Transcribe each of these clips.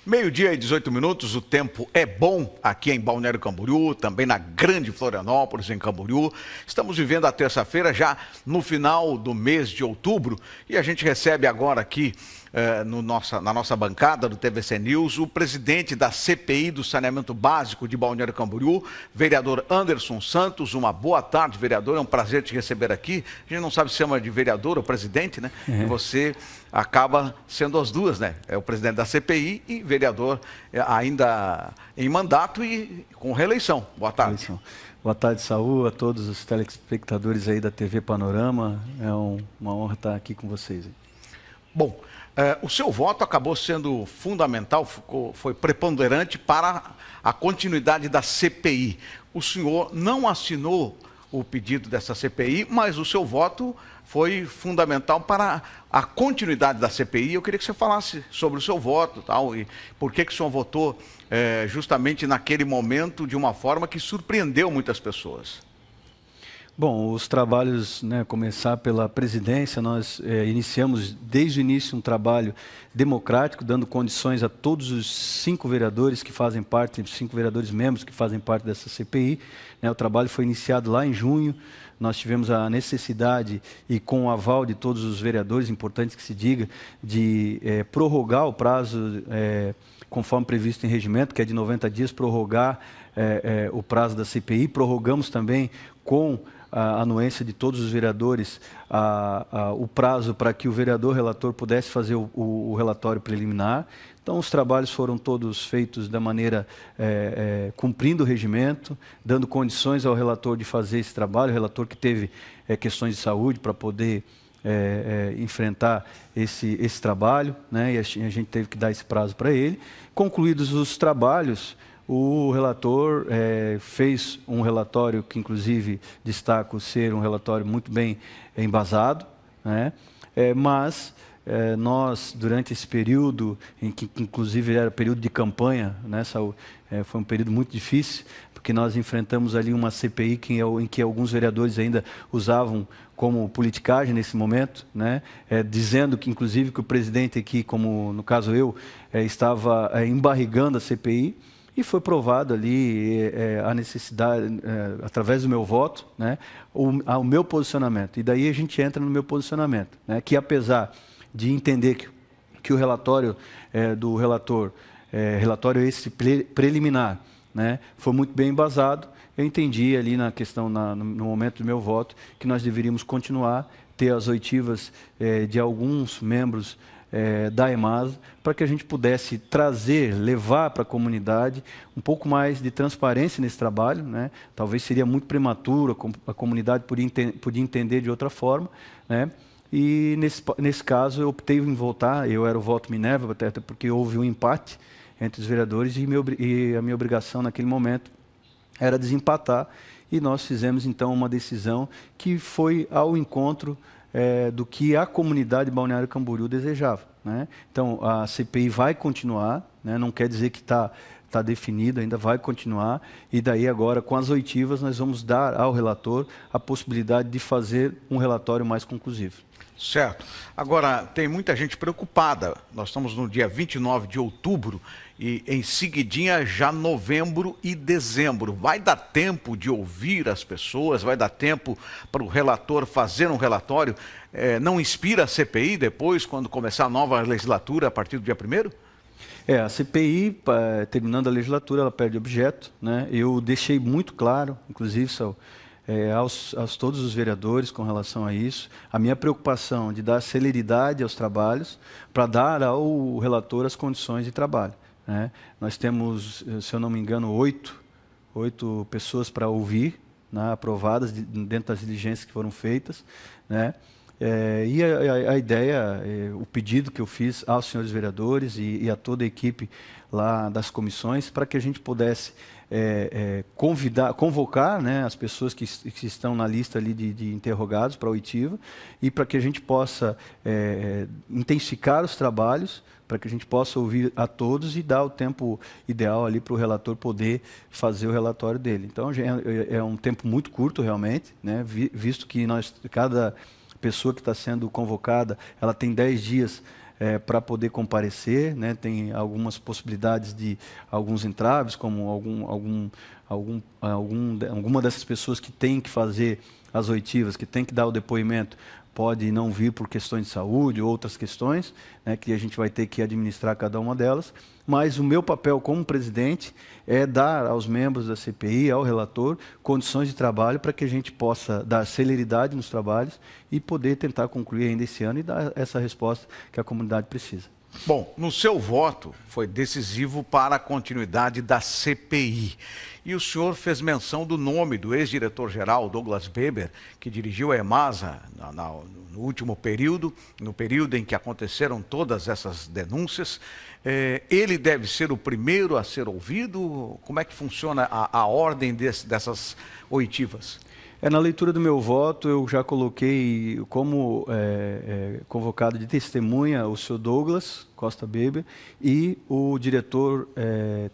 Meio-dia e 18 minutos, o tempo é bom aqui em Balneário Camboriú, também na Grande Florianópolis, em Camboriú. Estamos vivendo a terça-feira, já no final do mês de outubro, e a gente recebe agora aqui na nossa bancada do TVC News o presidente da CPI do Saneamento Básico de Balneário Camboriú, vereador Anderson Santos. Uma boa tarde, vereador, é um prazer te receber aqui. A gente não sabe se chama de vereador ou presidente, né? E você acaba sendo as duas, né? É o presidente da CPI e vereador ainda em mandato e com reeleição. Boa tarde. Boa tarde, Saúl, a todos os telespectadores aí da TV Panorama. É uma honra estar aqui com vocês. Bom, o seu voto acabou sendo fundamental, foi preponderante para a continuidade da CPI. O senhor não assinou o pedido dessa CPI, mas o seu voto foi fundamental para a continuidade da CPI. Eu queria que você falasse sobre o seu voto, tal, e por que o senhor votou justamente naquele momento de uma forma que surpreendeu muitas pessoas. Bom, os trabalhos, começar pela presidência, nós iniciamos desde o início um trabalho democrático, dando condições a todos os 5 vereadores que fazem parte, 5 vereadores membros que fazem parte dessa CPI. O trabalho foi iniciado lá em junho, nós tivemos a necessidade, e com o aval de todos os vereadores, importante que se diga, de prorrogar o prazo, conforme previsto em regimento, que é de 90 dias, prorrogar o prazo da CPI. Prorrogamos também com a anuência de todos os vereadores o prazo para que o vereador relator pudesse fazer o relatório preliminar. Então, os trabalhos foram todos feitos da maneira, cumprindo o regimento, dando condições ao relator de fazer esse trabalho, o relator que teve questões de saúde para poder enfrentar esse trabalho, e a gente teve que dar esse prazo para ele. Concluídos os trabalhos, o relator fez um relatório que, inclusive, destaco ser um relatório muito bem embasado, mas nós, durante esse período, em que inclusive era período de campanha, foi um período muito difícil, porque nós enfrentamos ali uma CPI em que alguns vereadores ainda usavam como politicagem nesse momento, dizendo que, inclusive, que o presidente aqui, como no caso eu, estava embarrigando a CPI. E foi provado ali a necessidade, através do meu voto, o meu posicionamento. E daí a gente entra no meu posicionamento, que apesar de entender que o relatório do relator, relatório esse preliminar, foi muito bem embasado, eu entendi ali na questão, no momento do meu voto, que nós deveríamos continuar, ter as oitivas de alguns membros da EMASA, para que a gente pudesse levar para a comunidade um pouco mais de transparência nesse trabalho. Talvez seria muito prematuro, a comunidade podia entender de outra forma. E nesse caso eu optei em votar, eu era o voto Minerva, até porque houve um empate entre os vereadores e a minha obrigação naquele momento era desempatar, e nós fizemos então uma decisão que foi ao encontro do que a comunidade de Balneário Camboriú desejava. Então, a CPI vai continuar, não quer dizer que está definido, ainda vai continuar, e daí agora, com as oitivas, nós vamos dar ao relator a possibilidade de fazer um relatório mais conclusivo. Certo. Agora, tem muita gente preocupada. Nós estamos no dia 29 de outubro e em seguidinha já novembro e dezembro. Vai dar tempo de ouvir as pessoas? Vai dar tempo para o relator fazer um relatório? Não inspira a CPI depois, quando começar a nova legislatura a partir do dia 1º? A CPI, terminando a legislatura, ela perde objeto. Eu deixei muito claro, inclusive, aos todos os vereadores com relação a isso, a minha preocupação de dar celeridade aos trabalhos para dar ao relator as condições de trabalho. Nós temos, se eu não me engano, 8 pessoas para ouvir, aprovadas dentro das diligências que foram feitas. E a ideia, o pedido que eu fiz aos senhores vereadores e a toda a equipe lá das comissões, para que a gente pudesse convocar as pessoas que estão na lista ali de interrogados para a oitiva, e para que a gente possa intensificar os trabalhos, para que a gente possa ouvir a todos e dar o tempo ideal ali para o relator poder fazer o relatório dele. Então, é um tempo muito curto realmente, visto que cada pessoa que está sendo convocada, ela tem 10 dias para poder comparecer, né? Tem algumas possibilidades de alguns entraves, como alguma dessas pessoas que tem que fazer as oitivas, que tem que dar o depoimento, pode não vir por questões de saúde, outras questões, né, que a gente vai ter que administrar cada uma delas. Mas o meu papel como presidente é dar aos membros da CPI, ao relator, condições de trabalho para que a gente possa dar celeridade nos trabalhos e poder tentar concluir ainda esse ano e dar essa resposta que a comunidade precisa. Bom, no seu voto foi decisivo para a continuidade da CPI. E o senhor fez menção do nome do ex-diretor-geral Douglas Weber, que dirigiu a EMASA no último período, no período em que aconteceram todas essas denúncias. Ele deve ser o primeiro a ser ouvido? Como é que funciona a ordem dessas oitivas? Na leitura do meu voto, eu já coloquei como convocado de testemunha o senhor Douglas Costa Weber e o diretor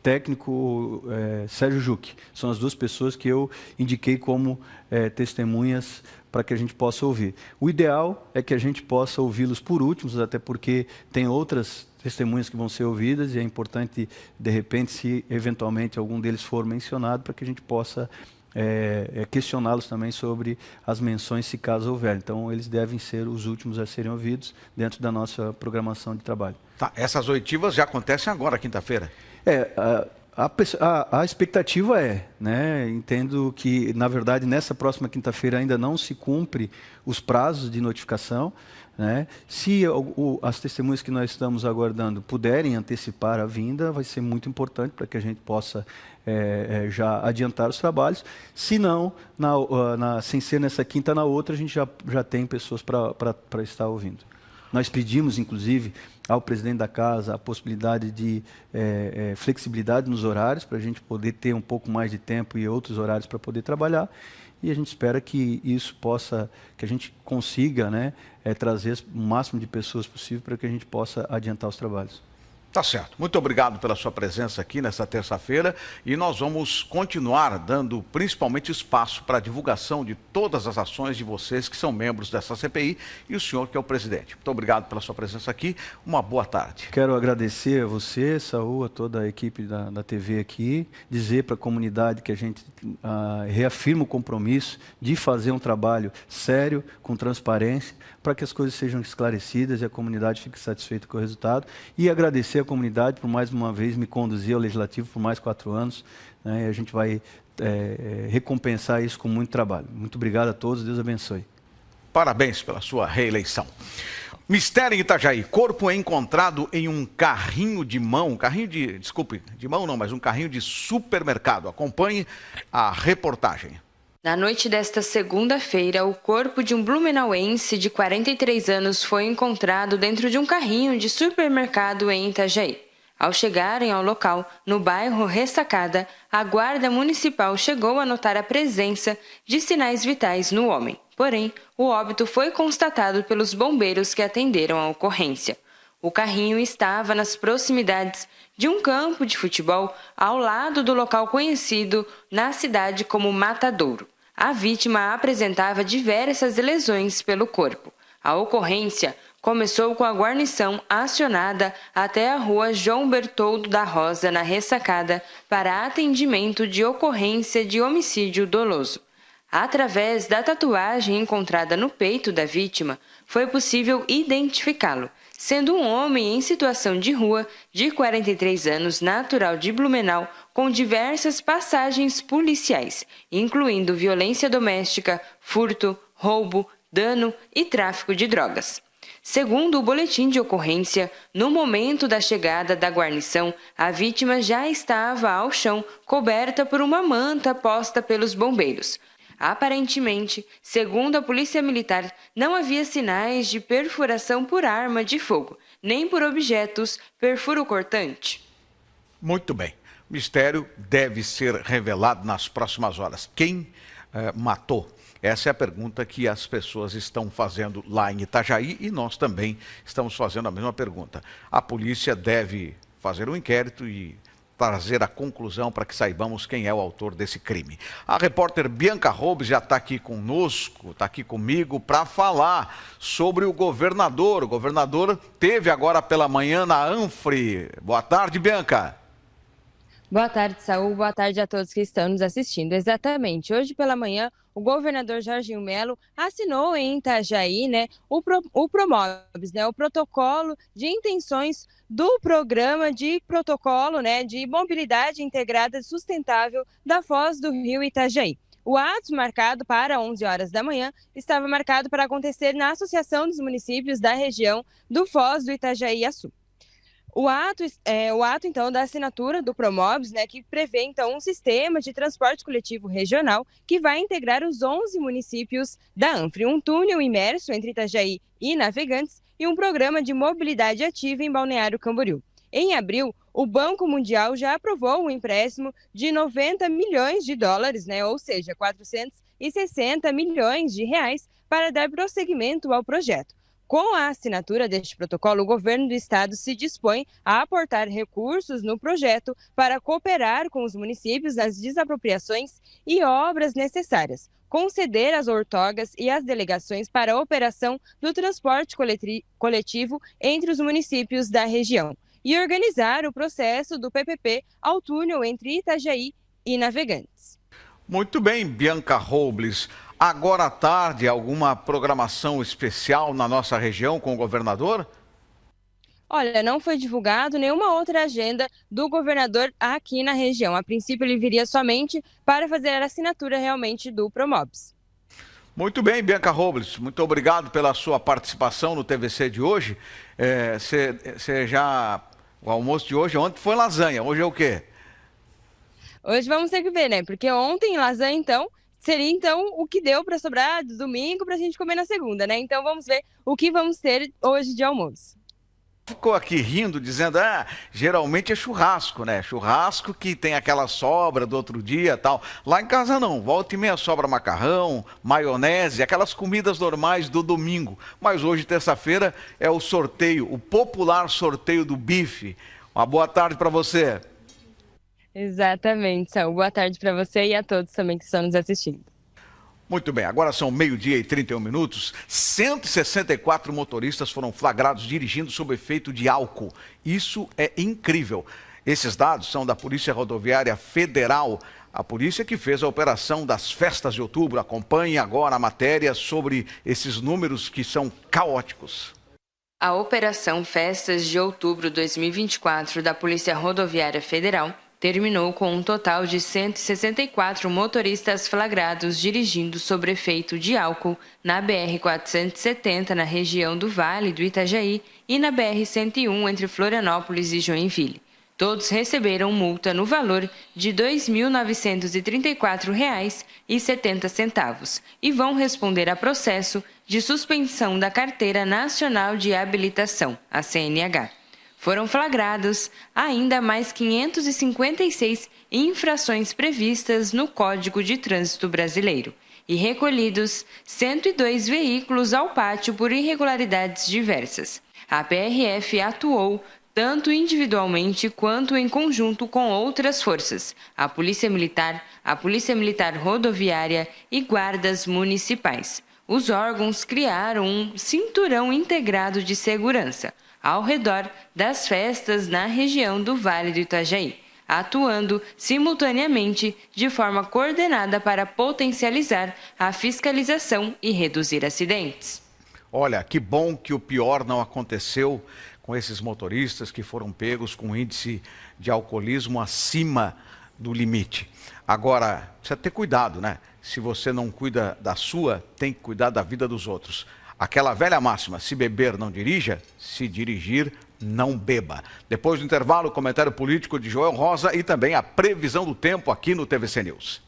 técnico Sérgio Juque. São as duas pessoas que eu indiquei como testemunhas para que a gente possa ouvir. O ideal é que a gente possa ouvi-los por últimos, até porque tem outras testemunhas que vão ser ouvidas e é importante, de repente, se eventualmente algum deles for mencionado, para que a gente possa questioná-los também sobre as menções, se caso houver. Então, eles devem ser os últimos a serem ouvidos dentro da nossa programação de trabalho. Tá, essas oitivas já acontecem agora, quinta-feira? A expectativa né, entendo que, na verdade, nessa próxima quinta-feira ainda não se cumpre os prazos de notificação, né? Se as testemunhas que nós estamos aguardando puderem antecipar a vinda, vai ser muito importante para que a gente possa já adiantar os trabalhos. Se não, sem ser nessa quinta, na outra, a gente já tem pessoas para estar ouvindo. Nós pedimos, inclusive, ao presidente da casa a possibilidade de flexibilidade nos horários, para a gente poder ter um pouco mais de tempo e outros horários para poder trabalhar. E a gente espera que isso que a gente consiga, né, trazer o máximo de pessoas possível para que a gente possa adiantar os trabalhos. Tá certo. Muito obrigado pela sua presença aqui nesta terça-feira e nós vamos continuar dando principalmente espaço para a divulgação de todas as ações de vocês que são membros dessa CPI e o senhor que é o presidente. Muito obrigado pela sua presença aqui. Uma boa tarde. Quero agradecer a você, Saúl, a toda a equipe da TV aqui, dizer para a comunidade que a gente reafirma o compromisso de fazer um trabalho sério, com transparência, para que as coisas sejam esclarecidas e a comunidade fique satisfeita com o resultado. E agradecer a comunidade por mais uma vez me conduzir ao Legislativo por mais 4 anos, né, e a gente vai recompensar isso com muito trabalho. Muito obrigado a todos, Deus abençoe. Parabéns pela sua reeleição. Mistério em Itajaí, corpo é encontrado em um carrinho de mão, um carrinho mas um carrinho de supermercado. Acompanhe a reportagem. Na noite desta segunda-feira, o corpo de um blumenauense de 43 anos foi encontrado dentro de um carrinho de supermercado em Itajaí. Ao chegarem ao local, no bairro Ressacada, a Guarda Municipal chegou a notar a presença de sinais vitais no homem. Porém, o óbito foi constatado pelos bombeiros que atenderam a ocorrência. O carrinho estava nas proximidades de um campo de futebol ao lado do local conhecido na cidade como Matadouro. A vítima apresentava diversas lesões pelo corpo. A ocorrência começou com a guarnição acionada até a rua João Bertoldo da Rosa, na Ressacada, para atendimento de ocorrência de homicídio doloso. Através da tatuagem encontrada no peito da vítima, foi possível identificá-lo, sendo um homem em situação de rua, de 43 anos, natural de Blumenau, com diversas passagens policiais, incluindo violência doméstica, furto, roubo, dano e tráfico de drogas. Segundo o boletim de ocorrência, no momento da chegada da guarnição, a vítima já estava ao chão, coberta por uma manta posta pelos bombeiros. Aparentemente, segundo a Polícia Militar, não havia sinais de perfuração por arma de fogo, nem por objetos perfuro-cortante. Muito bem. O mistério deve ser revelado nas próximas horas. Quem matou? Essa é a pergunta que as pessoas estão fazendo lá em Itajaí e nós também estamos fazendo a mesma pergunta. A polícia deve fazer um inquérito e trazer a conclusão para que saibamos quem é o autor desse crime. A repórter Bianca Robles já está aqui conosco, está aqui comigo para falar sobre o governador. O governador teve agora pela manhã na Anfre. Boa tarde, Bianca. Boa tarde, Saul. Boa tarde a todos que estão nos assistindo. Exatamente. Hoje pela manhã, o governador Jorginho Melo assinou em Itajaí, o Promobs, o protocolo de intenções do programa de protocolo, de mobilidade integrada e sustentável da Foz do Rio Itajaí. O ato, marcado para 11 horas da manhã, estava marcado para acontecer na Associação dos Municípios da região do Foz do Itajaí-Açu. O ato, então, da assinatura do Promobs, que prevê, então, um sistema de transporte coletivo regional que vai integrar os 11 municípios da Anfre, um túnel imerso entre Itajaí e Navegantes e um programa de mobilidade ativa em Balneário Camboriú. Em abril, o Banco Mundial já aprovou um empréstimo de 90 milhões de dólares, ou seja, 460 milhões de reais, para dar prosseguimento ao projeto. Com a assinatura deste protocolo, o governo do estado se dispõe a aportar recursos no projeto para cooperar com os municípios nas desapropriações e obras necessárias, conceder as outorgas e as delegações para a operação do transporte coletivo entre os municípios da região e organizar o processo do PPP ao túnel entre Itajaí e Navegantes. Muito bem, Bianca Robles. Agora à tarde, alguma programação especial na nossa região com o governador? Olha, não foi divulgado nenhuma outra agenda do governador aqui na região. A princípio, ele viria somente para fazer a assinatura realmente do Promobs. Muito bem, Bianca Robles. Muito obrigado pela sua participação no TVC de hoje. O almoço de hoje, ontem foi lasanha. Hoje é o quê? Hoje vamos ter que ver, Porque ontem lasanha, então, seria, então, o que deu para sobrar do domingo para a gente comer na segunda, Então, vamos ver o que vamos ter hoje de almoço. Ficou aqui rindo, dizendo, geralmente é churrasco, Churrasco que tem aquela sobra do outro dia e tal. Lá em casa não, volta e meia sobra macarrão, maionese, aquelas comidas normais do domingo. Mas hoje, terça-feira, é o sorteio, o popular sorteio do bife. Uma boa tarde para você. Exatamente, Saul. Boa tarde para você e a todos também que estão nos assistindo. Muito bem, agora são 12h31. 164 motoristas foram flagrados dirigindo sob efeito de álcool. Isso é incrível. Esses dados são da Polícia Rodoviária Federal, a polícia que fez a operação das festas de outubro. Acompanhe agora a matéria sobre esses números que são caóticos. A Operação Festas de Outubro 2024 da Polícia Rodoviária Federal terminou com um total de 164 motoristas flagrados dirigindo sob efeito de álcool na BR-470, na região do Vale do Itajaí, e na BR-101, entre Florianópolis e Joinville. Todos receberam multa no valor de R$ 2.934,70 e vão responder a processo de suspensão da Carteira Nacional de Habilitação, a CNH. Foram flagrados ainda mais 556 infrações previstas no Código de Trânsito Brasileiro e recolhidos 102 veículos ao pátio por irregularidades diversas. A PRF atuou tanto individualmente quanto em conjunto com outras forças, a Polícia Militar Rodoviária e guardas municipais. Os órgãos criaram um cinturão integrado de segurança ao redor das festas na região do Vale do Itajaí, atuando simultaneamente de forma coordenada para potencializar a fiscalização e reduzir acidentes. Olha, que bom que o pior não aconteceu com esses motoristas que foram pegos com índice de alcoolismo acima do limite. Agora, precisa ter cuidado, Se você não cuida da sua, tem que cuidar da vida dos outros. Aquela velha máxima, se beber não dirija, se dirigir não beba. Depois do intervalo, o comentário político de Joel Rosa e também a previsão do tempo aqui no TVC News.